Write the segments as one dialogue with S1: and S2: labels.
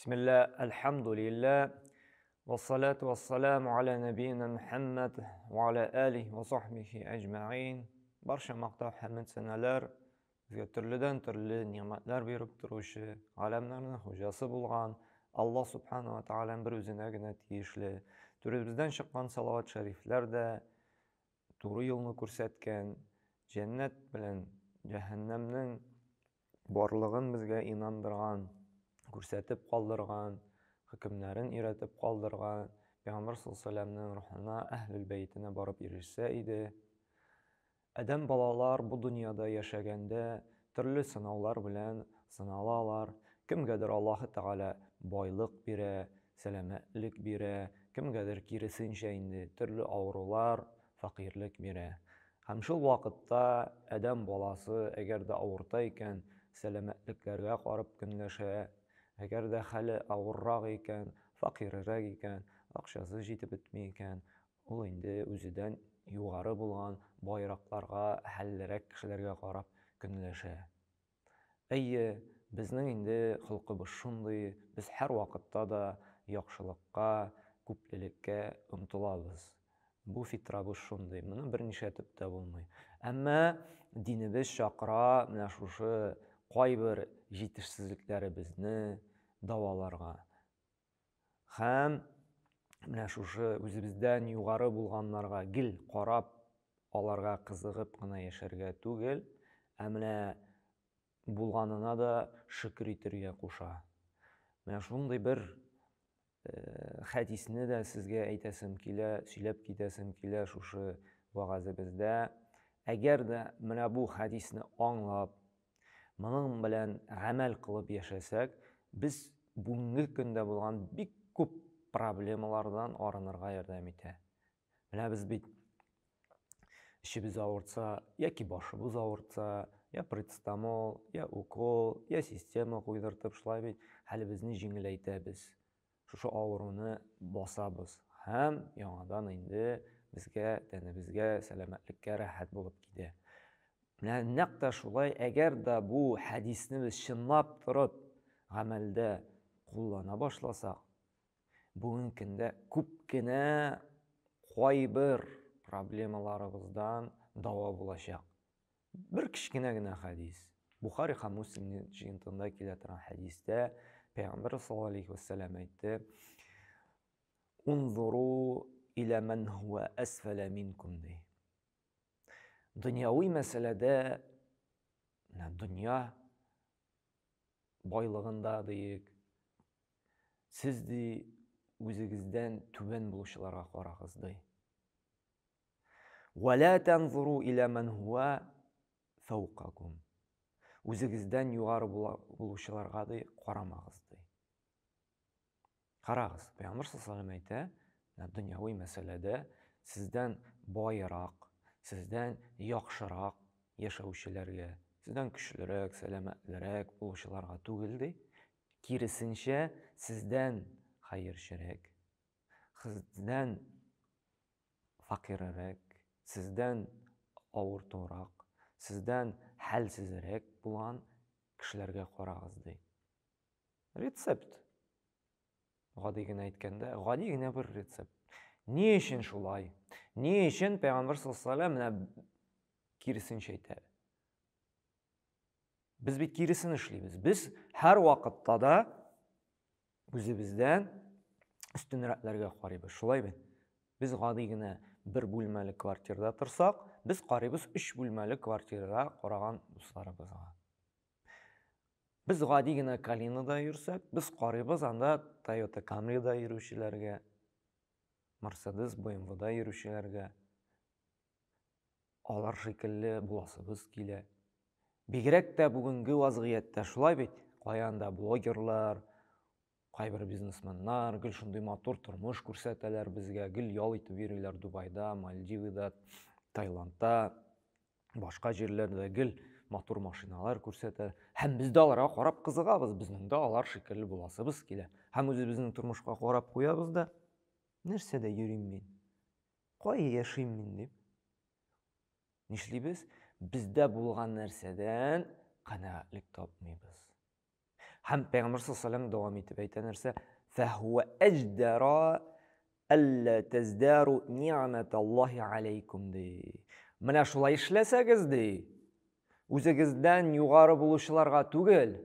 S1: بسم الله الحمد لله والصلاة والسلام على نبينا محمد وعلى آله وصحبه أجمعين. Barcha maqtov hamd sanalar bizga turlidan turli ne'matlar berib turuvchi, alamlarning xo'jasi bo'lgan Alloh subhanahu va taolaning bir o'zinagina tegishli. Turizmdan chiqqan salovat shariflarda to'g'ri yo'lni ko'rsatgan, jannat bilan jahannamning borlig'ini bizga inondirgan, ko'rsatib qoldirgan, hukmlarini eratib qoldirgan Payg'ambar sollallohu alayhi vasallamning ruhuna ahlul baytine borib erishsa edi. Adam balalar bu dunyoda yashaganda turli sinovlar bilan sinalalar. Kimgadir Alloh taolo boylik bera, salomatlik bera, kimgadir kirisincha endi turli avrular, faqirlik bera. Ham shu vaqtda adam balasi agarda avurta ekan, salomatliklarga qarab kunlasha, agarda hali avurroq ekan, faqirroq ekan, aqshasi yetib bitmay ekan, ul endi o'zidan yuqori bo'lgan boyroqlarga, halliroq kishilarga qarab kunlasha. Bizning endi xulqimiz shunday, biz har vaqtda da yaxshilikqa, ko'plilikka umtilamiz. Bu fitramiz shunday, buni bir nishatib da bo'lmaydi. Ammo dinimiz chaqira mana shu qoy bir yetishsizliklarimizni davolarga ham mana shu o'zimizdan yuqori bo'lganlarga gil qarab, ularga qiziqib qana yasharga tugil, ammo bo'lganina da shukr etirga qo'sha. Mana shunday bir hadisni de sizga aytasim kela, söylәп ketasim kela shu va'zimizda. Agarda mana bu hadisni anglab, buning bilan amal qilib yashasak, biz bugungi kunda bo'lgan bik ko'p problemalardan arınırga yordam etadi. Mana biz bit ishimiz avurtsa, yoki boshimiz avurtsa, ya paracetamol, ya ukol, ya sistema qo'ydirib shular bit hali bizni yengillaytamiz. Shu avuruni bosamiz. Ham yangadan endi bizga, tanamizga, salomatlikka rahat bo'lib ketadi. Naqta shulay, agarda bu hadisni biz shinlab turib amalda qo'llana boshlasak, bugungi kunda ko'pgina qo'y bir problemalarimizdan davo bo'lacak. Bir kichkinagina hadis. Buxoriy va Muslimning jintida keladigan hadisda Payg'ambar sollallohu alayhi vasallam aytdi: "Unzuru ila man huwa asfala minkum." Dunyoviy masalada, dunyo boylig'ida deyik, sizni o'zingizdan tuban bo'lishlarga qarag'iz dey. "Va la tanzuru ila man huwa fawqakum." O'zingizdan yuqori bo'lishlarga dey qaramag'iz dey. Qarag'iz, Payg'ambar sollallohu alayhi vasallam aytadi, dunyoviy masalada sizdan boyroq, sizdan yaxshiroq yashovchilarga, sizdan kuchliroq, salomatliroq bo'lishlarga tugildi. Kirisincha sizdan xayrchiroq, sizdan faqirroq, sizdan avurto'roq, sizdan halsizroq bo'lgan kishilarga qarag'iz dey. Retsept. G'odigina aytganda, g'odigina bir retsept. Ne uchun shulay? Ne uchun Payg'ambar sollallohu alayhi vasallam kirisincha aytadi? Biz bit kirisini ishlaymiz. Biz har vaqtda da o'zimizdan ustunroqlarga qaraymiz. Shulaymi? Biz g'odigina bir bo'lmali kvartirada tursak, biz qaraymiz 3 bo'lmali kvartirada qaragan do'stlarimizga. Biz g'odigina Kalinada yursak, biz qaraymiz anda Toyota Camry'da yuruvchilarga, Mercedes BMW'da yuruvchilarga. Ular shekilli bo'lasimiz kela. Bigrakda bugungi vaziyatda shulay bit, qo'yanda blogerlar, qay bir biznesmenlar gil shunday motor turmush ko'rsatalar bizga, gil yo'l etib yururlar Dubayda, Maldivada, Tailandda, boshqa yerlarda gil motor mashinalar ko'rsatar. Ham bizda ularga qarab qiziqamiz, bizningda ular shekilli bo'lasimiz kela. Ham o'zimizning turmushga qarab qo'yabizda, narsada yurayman, qo'y yashayman deb. Nishlaymiz? Bizda bo'lgan narsadan qanoatlik topmaymiz. Һәм Пәйгамбәр саллаллаһу алейһи ва саллям дәвам итеп әйтә нәрсә: "Фәһуә әҗдәра әллә тәздәру ниъмәталлаһи алейкум" ди. Менә шулай эшләсәгез ди, үзегездән югары булучыларга түгел,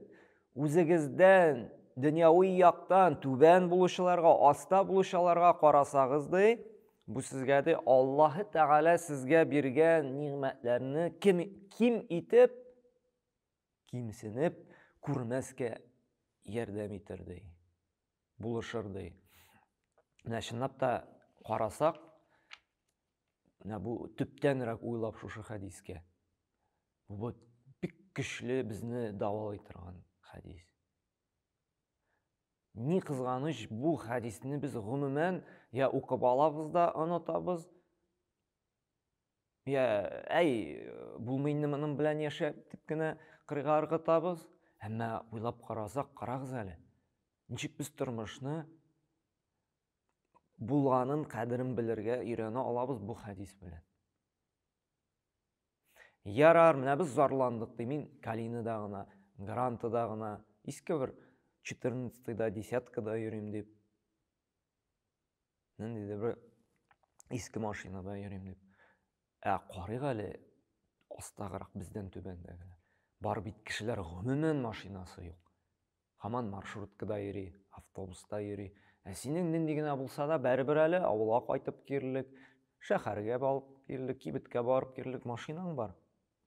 S1: үзегездән дөньяви яктан түбән булучыларга, аста булучыларга карасагыз ди, бу сезгә ди Аллаһы Тәгалә сезгә биргән ниъмәтләрне ким итеп, кимсенеп күрмәскә ярдәм итер ди, булышыр ди. Менә чынлап та карасак, менә бу төптәнрәк уйлап шушы хәдискә. Бу бик көчле безне давалый торган хәдис. Ни кызганыч, бу хәдисне без гомумән я укып алабыз да онытабыз, я булмый инде моның белән яшәп дип кенә кырга ыргытабыз. Әмма уйлап карасак, карагыз әле. Ничек без тормышны булганын кадерен белергә өйрәнә алабыз бу хәдис белән. Ярар, менә без зарландык ди, мин Калинада гына, Грантада гына, иске бер 14-да, 10-када йөрим дип. Нинди бер иске машинада йөрим дип. Карыйк әле астагырак бездән түбәндәгеләр. Бар бит кешеләр гомумән машинасы юк. Һаман маршруткада йөри, автобуста йөри. Синең нинди генә булса да бәрбер әле авылга кайтып кирлек, шәһәргә барып кирлек, кибеткә барып кирлек машинаң бар.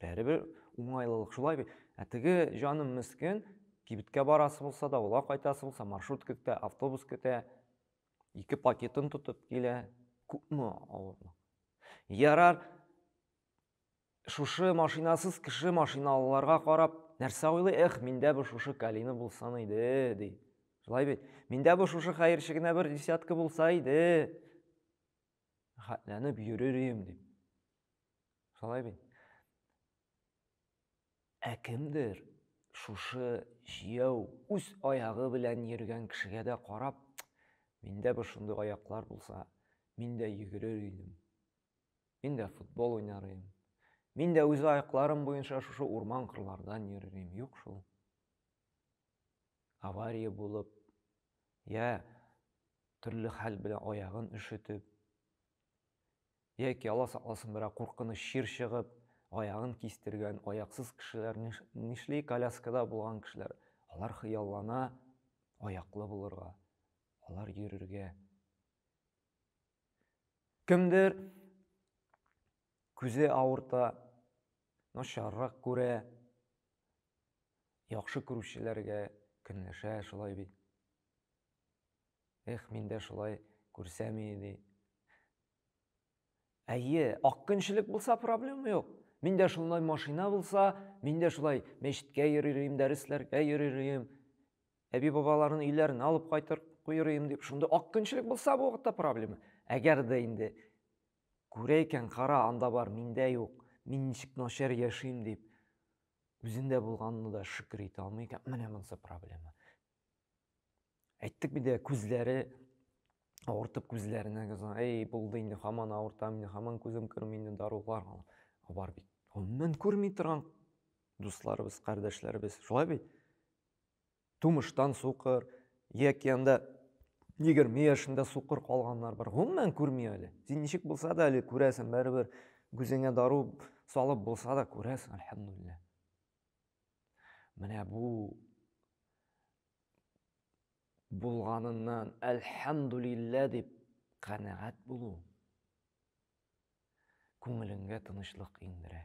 S1: Бәрбер уңайлылык шулай бит. Теге җаным мескен, кибеткә барасы булса да, авылга кайтасы булса, маршрут көтә, автобус көтә, 2 пакетын тотып килә. Күпме авырлык. Ярар, шушы машинасыз кеше машиналыларга карап, нәрсә уйлый? Миндә бу шушы Калина булса иде, ди. Шулай бит. Миндә бу шушы хәерче генә бер 10-ка булса иде. Хәтләнеп йөрерим дип. Шулай бит. Кемдер шушы җияү үз аягы белән йөргән кешегә дә карап, миндә бу шундый аяклар булса, мин дә йөгерер идем. Мин дә футбол уйнар идем. Мин дә үз аякларым буенча шушы урман кырлардан йөрерим. Юк шул. Авария булып, я төрле хәл белән аягын üşетеп, яки Алла сакласын берәр куркыныч чир чыгып, аягын кистергән, аяксыз кешеләр нишли коляскада булган кешеләр, алар хыяллана аяклы булырга, алар йөрергә. Кемдер күзе авырта, начаррак күрә, яхшы күрүчеләргә көнләшә, шулай бит. Миндә шулай күрсәм иде. Ак көнчелек булса проблема юк. Миндә шулай машина булса, миндә шулай мәчеткә йөрерим, дәресләргә йөрерим, әби-бабаларның өйләренә алып кайтыр куйырым дип, шунда ак көнчелек булса бу вакытта проблема. Әгәр дә инде күрә икән, кара, анда бар, миндә юк, мин ничек начар яшим дип, үзендә булганны да шөкер итә алмый икән, менә монысы проблема. Әйттек бит, күзләре авыртып күзләренә гыза, булды инде, һаман авыртам, һаман күзем күрми инде, дарулар бар бит. Гомумән күрми торган дусларыбыз, кардәшләребез, шулай бит. Тумыштан сукыр, яки анда 20 яшендә сукыр калганнар бар. Гомумән күрми әле. Син ничек булса да әле күрәсең, бәрбер күзеңә дару салып булса да күрәсең, әлхәмдүлилләh. Менә бу булганыннан әлхәмдүлилләh дип канәгать булу күңелеңгә тынычлык индерә.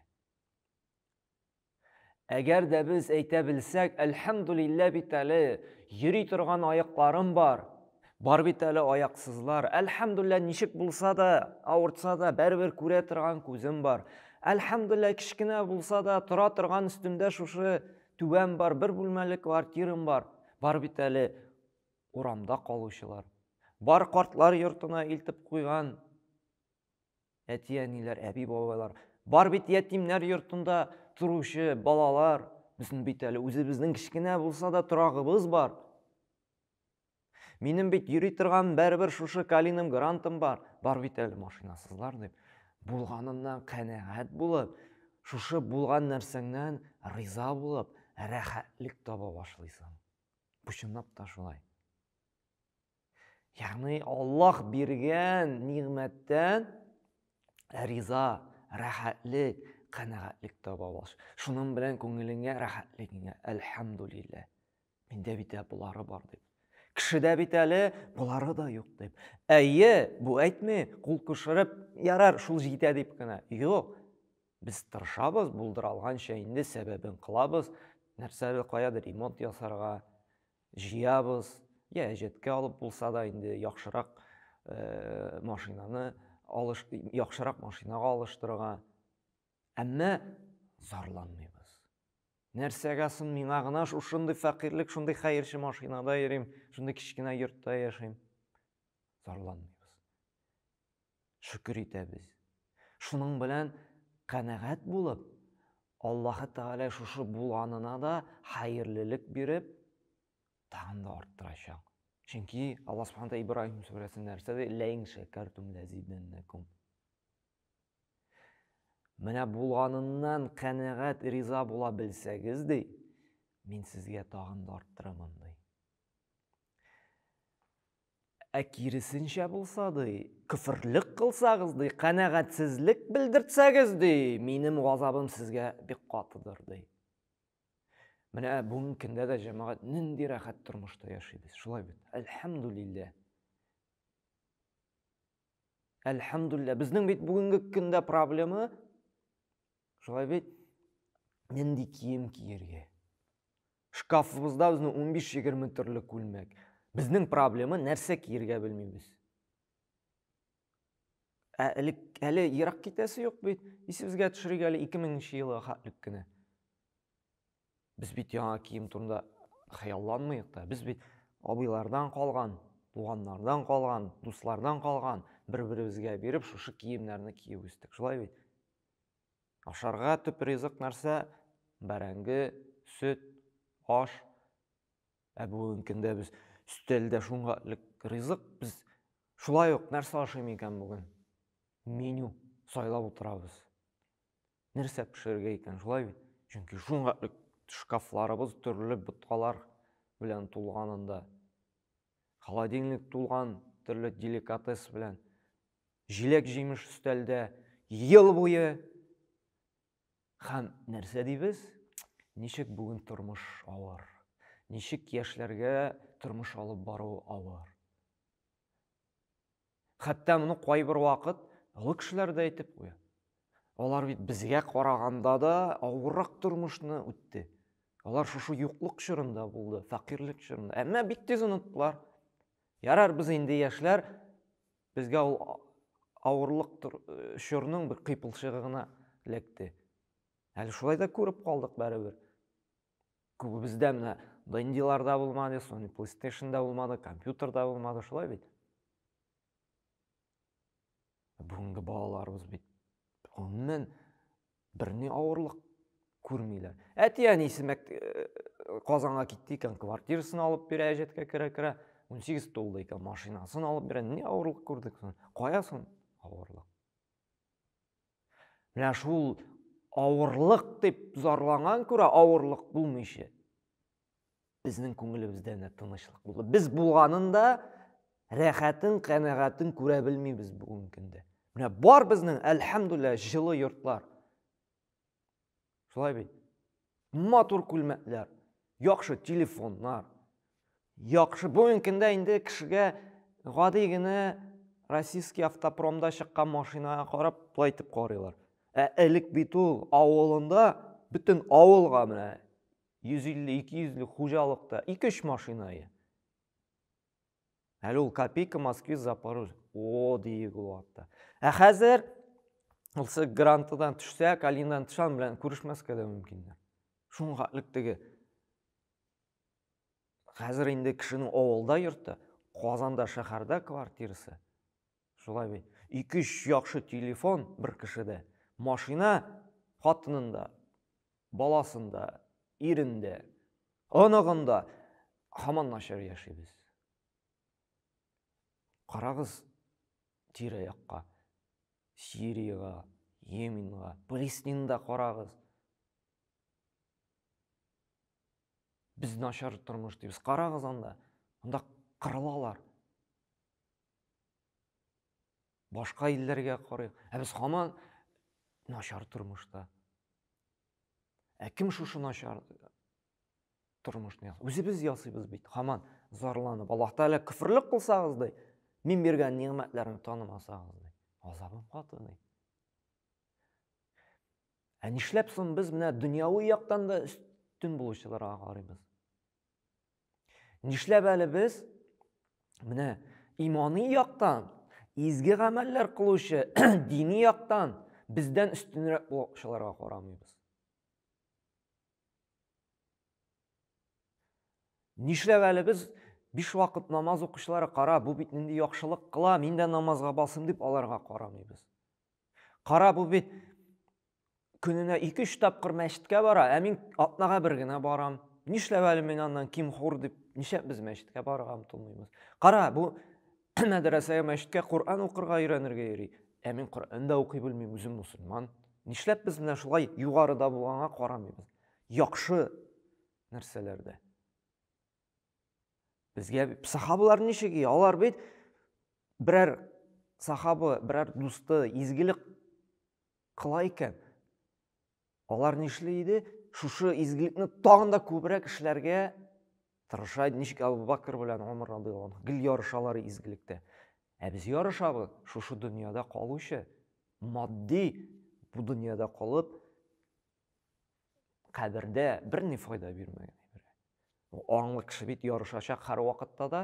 S1: Әгәр дә без әйтә белсәк, әлхәмдүлилләh бит әле йөри торган аякларым бар. Бар бит әле аяксызлар. Әлхәмдүлилләh ничек булса да, авыртса да, бәрбер күрә торган күзем бар. Әлхәмдүлилләh кичкенә булса да, тора торган өстемдә шушы түбәм бар, бер бүлмәле квартирам бар. Бар бит әле урамда калучылар. Бар картлар йортына илтеп куйган әти-әниләр, әби-бабалар. Бар бит ятимнәр йортында туручы балалар. Безнең бит әле үзебезнең кичкенә булса да торагыбыз бар. Минем бит йөри торган бәрбер шушы Калинам, Грантым бар. Бар бит әле машинасызлар дип. Булганыннан канәгать булып, шушы булган нәрсәңнән риза булып, рәхәтлек таба башлыйсың. Чынлап та шулай. Яғни Аллах берген ниғмәттән риза, рәхәтлек, қанағатлек таба баш. Шуның белән күңелеңә рәхәтлегеңә әлхәмдүлилләh. Миндә бит булары бар дип. Кешедә бит әле булары да юк дип. Әйе, бу әйтми, кул күшереп, ярар, шул җитә дип кенә. Юк. Без тырышабыз, булдыра алганча инде сәбәбен кылабыз. Нәрсәдер каядыр ремонт ясарга җыябыз. Я әҗәткә алып булса да инде яхшырак машинаны яхшырак машинага алыштырырга. Әмма зарланмыйбыз. Нәрсәгә соң миңа гына шундый фәкыйрьлек, шундый хәерче машинада йөрим, шундый кичкенә йортта яшим. Зарланмыйбыз. Шөкер итәбез. Шуның белән канәгать булып, Аллаһ Тәгалә шушы булганына да хәерлелек биреп, тагын да арттырачак. Чөнки Аллаһ Субхану ва Ибраһим сүрәсендә нәрсәдә ләин шәкәртум ләзидәннәкум. Менә булганыннан канәгать риза була белсәгез ди, мин сезгә тагын да арттырамын ди. Киресенчә булса ди, күфрлек кылсагыз ди, канәгатьсезлек белдертсәгез ди, минем газабым сезгә бик катыдыр ди. Менә бүгенге көндә дә җәмәгать нинди рәхәт тормышта яшибез. Шулай бит. Әлхәмдүлилләh. Әлхәмдүлилләh. Безнең бит бүгенге көндә проблема шулай бит нинди кием киергә. Шкафыбызда безнең 15-20 төрле күлмәк. Безнең проблема нәрсә киергә белмибез. Әле ерак китәсе юк бит. Исебезгә төшерик әле 2000 елга хәтлек кенә. Biz bit яңа кием турында хыялланмыйк та. Biz bit абыйлардан калган, туганнардан калган, дуслардан калган, бер-беребезгә биреп, шушы киемнәрне киеп үстек. Шулай бит. Ашарга төп ризык нәрсә? Бәрәңге, сөт, аш. Бүгенге көндә без өстәлдә шуңгалык ризык, biz шулай ук нәрсә ашыйм икән бүген? Меню сайлап утырабыз. Нәрсә пешерергә икән? Шулай бит. Чөнки шуңгалык шкафларыбыз төрле боткалар белән тулганында. Холодильник тулган төрле деликатес белән. Җиләк-җимеш өстәлдә ел буе. Һәм нәрсә дибез? Ничек бүген тормыш авыр. Ничек яшьләргә тормыш алып бару авыр. Хәтта моны кайбер вакыт олы кешеләр дә әйтеп куя. Алар бит безгә караганда да авыррак тормышны үтте. Алар шушы юклык чорында булды, фәкыйрлек чорында. Әмма бик тиз оныттылар. Ярар, без инде яшьләр, безгә ул авырлык чорның бер кыйпылчыгы гына эләкте. Әле шулай да күреп калдык бәребер. Күбебездә менә Бендиларда булмады, Sony PlayStation'да булмады, компьютерда булмады, шулай бит. Бүгенге балаларыбыз бит гомумән берни авырлык күрмиләр. Әти-әнисе Казанга китте икән, квартирасын алып бирә, әҗәткә керә-керә, 18 тулды икән, машинасын алып бирә. Ни авырлык күрдек соң? Кая соң авырлык? Менә шул авырлык дип зарланган күрә авырлык булмыйча. Безнең күңелебездә тынычлык булды. Без булганында рәхәтен, канәгатен күрә белмибез бүгенге көндә. Менә бар безнең әлхәмдүлилләh җылы йортлар. Шулай бит. Матур күлмәкләр, яхшы телефоннар, яхшы бүгенге көндә инде кешегә гади генә российский автопромда чыккан машинага карап, булай итеп карыйлар. Элек бит ул авылында бөтен авылга менә 150-200 хуҗалыкта 2-3 машина ия. Әле ул копейка Москве, Запорожье. О, диек ул атта. Хәзер ул грантыдан төшсә, Калиндан төшән белән күрешмәскә дә мөмкин. Шуңгалык теге. Хәзер инде кешенең авылда йорты, Казанда шәһәрдә квартирасы. Шулай бит. 2-3 яхшы телефон бер кешедә. Машина хатынында, баласында, ирендә, оныгында һаман начар яшибез. Карагыз тирә-якка, Сирияга, Йеменга, Палестинада карагыз. Biz нашар тормыш дейбез. Карагыз анда. Анда кырылалар. Башка илләргә карыйк. Без һаман нашар тормышта. Кем шушы нашар тормышны ясый? Үзебез ясыйбыз бит. Һаман зарланып, Аллаһ Тәгалә күфрлек кылсагыз ди, мин биргән ниъмәтләрне танымасагыз ди, азабым каты ди. Нишләп соң без менә дөньяви яктан да үстен булучыларга карыйбыз? Нишләп әле без менә имани яктан, изге гамәлләр кылучы, дини яктан бездән үстенрәк булучыларга карамыйбыз? Нишләп әле без 5 вакыт намаз укучылары кара, бу бит нинди яхшылык кыла, мин дә намазга басым дип аларга карамыйбыз? Кара, бу бит көненә 2-3 тапкыр мәчеткә бара, мин атнага бер генә барам. Нишләп әле мин аннан ким хур дип, нишәп без мәчеткә барырга омтылмыйбыз? Кара, бу мәдрәсәгә, мәчеткә Кур'ан укырга өйрәнергә йөри. Мин Кур'ан да укый белмим, үзем мусульман. Нишләп без менә шулай югарыда булганга карамыйбыз? Яхшы нәрсәләрдә. Безгә сахабалар ничек? Алар бит берәр сахабы, берәр дусты изгелек кыла икән. Алар нишле иде? Шушы изгелекне тагын да күбрәк эшләргә тырыша. Ничек Абу Бакр белән Умар радиллаһу анһу гел ярышалар изгелектә. Без ярышабыз шушы дөньяда калучы, матди бу дөньяда калып, кабердә берни файда бирмәгән. Аңлы кеше бит ярышачак һәр вакытта да.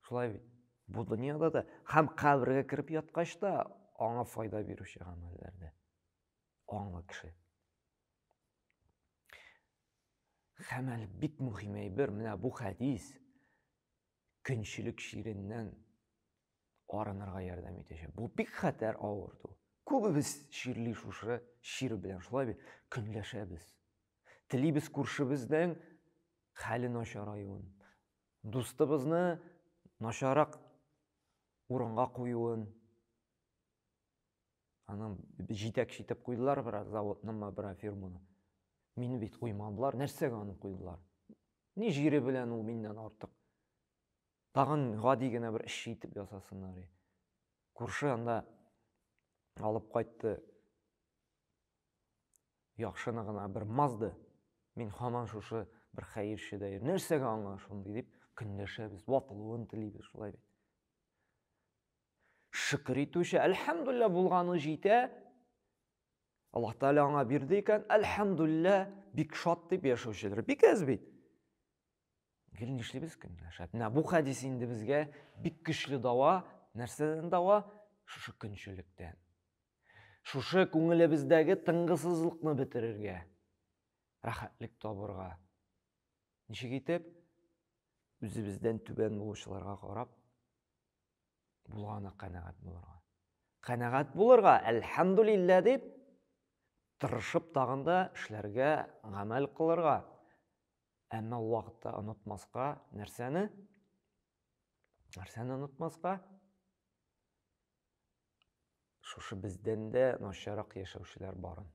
S1: Шулай бит. Бу дөньяда да һәм кабергә кирип яткач та аңа файда бирүче гамәлләрдә. Аңлы кеше. Һәм әле бик мөһим әйбер, менә бу хәдис көнчелек ширеннән арынырга ярдәм итәчәк. Бу бик хәтәр авыр. Күбебез ширли шушы шир белән шулай бит көнләшәбез. Телибез күршебезнең хәле начараюын, дустыбызны начарак урынга куюын. Аның җитәкче итеп куйдылар бер заводны, бер фирманы. Мине бит куймадылар, нәрсәгә аны куйдылар? Ни җире белән ул миннән артык? Тагын гади генә бер эш итеп ясасыннар. Күрше анда алып кайтты. Яхшыны гына бер мазды. Мин һаман шушы бер хәерче дә. Нәрсәгә аңа шундый дип көнләшәбез, ватылуын телибез шулай бит. Шөкер итүче, әлхәмдүлиллә булганы җитә. Аллаһ Тәгалә аңа бирде икән, әлхәмдүлиллә, бик шат дип яшәүчеләр. Бик әз бит. Гел нишлибез көнләшәп. Менә бу хәдис инде безгә бик көчле дава. Нәрсәдән дава? Шушы көнчелектән. Шушы күңелебездәге тынгысызлыкны бетерергә. Рәхәтлек табырга. Ничек итеп? Үзебездән түбән булучыларга карап, булганы канәгать булырга. Канәгать булырга, әлхәмдүлиллә дип, тырышып тагын да эшләргә, гамәл кылырга. Әмма ул вакытта онытмаска нәрсәне? Нәрсәне онытмаска? Шушы бездән дә начарак яшәүчеләр барын.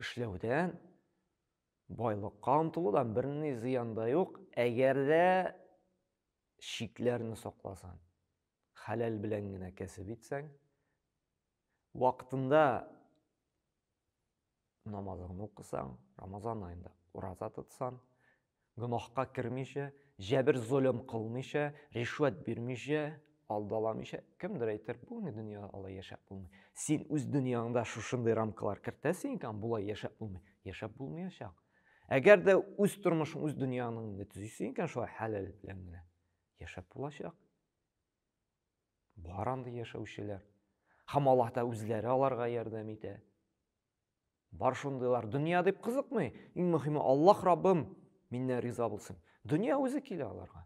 S1: Эшләүдән, байлыкка омтылудан берни зыян да юк, әгәр дә шикләрне сакласаң, хәләл белән генә кәсеп итсәң, вакытында намазыңны укысаң, Рамазан аенда ураза тотсаң, гөнаһка кирмичә, җәбер зулым кылмыйча, ришвәт бирмичә, алдаламыйча, кемдер әйтер, бу дөнья алай яшәп булмый. Син үз дөньяңда шушындай рамкалар кертәсең икән, булай яшәп булмый. Яшәп булмаячак. Әгәр дә үз тормышың, үз дөньяңны төзисең икән, шулай хәләл белән генә яшәп булачак. Бар анда яшәүчеләр. Һәм Аллаһ та үзләре аларга ярдәм итә. Бар шундыйлар. Дөнья дип кызыкмый. Иң мөһиме, Аллаһ Раббым миннән риза булсын. Дөнья үзе килә аларга.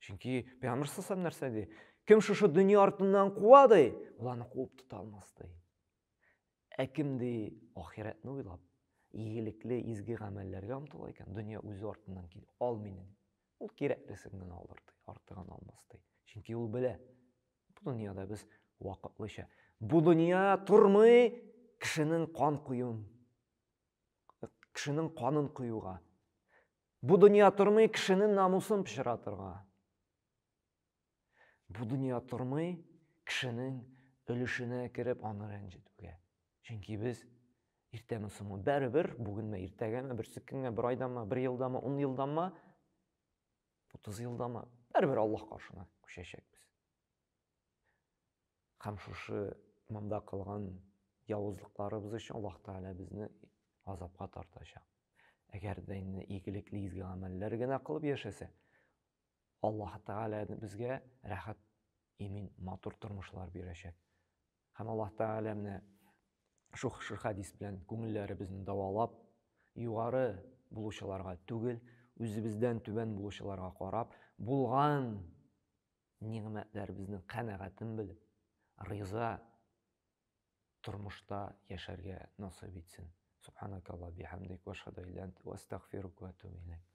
S1: Чөнки Пәйгамбер саллаллаһу нәрсә ди? Кем шушы дөнья артыннан куа ди, ул аны куып тота алмас ди. Кем ди ахиратны уйлап, игелекле, изге гамәлләргә омтыла икән, дөнья үзе артыннан килә. Ал мине. Ул кирәклесен генә алыр ди, артыгын алмас ди. Чөнки ул белә. Бу дөньяда без вакытлыча. Бу дөнья тормый, кешенең кан куюын, кешенең канын куюга. Бу дөнья тормый кешенең намусын пычратырга. Бу дөнья тормый кешенең өлешенә кереп аны рәнҗетүгә. Чөнки без иртәме соңмы бәрібер, бүгенме, иртәгәме, берсе көнгә, бер айдамы, бер елдамы, 10 елдамы, 30 елдамы, бәрібер Аллаһ каршына күчәчәкбез. Һәм шушы монда кылган явызлыкларыбыз өчен Аллаһ Тәгалә безне азапка тартачак. Әгәр дә инде игелекле изге гамәлләр генә кылып яшәсә, Аллаһ Тәгалә безгә рәхәт, имин, матур тормышлар бирәчәк. Һәм Аллаһ Тәгалә менә шушы хадис белән күңелләребезне давалап, югары булучыларга түгел, үзебездән түбән булучыларга карап, булган нигъмәтләребезнең канәгатен белеп, риза тормышта яшәргә насыйп итсен. Субханакалла бихамдик ва ашһаду ан ла илаха илля анта ва астагфирука ва атубу илейк.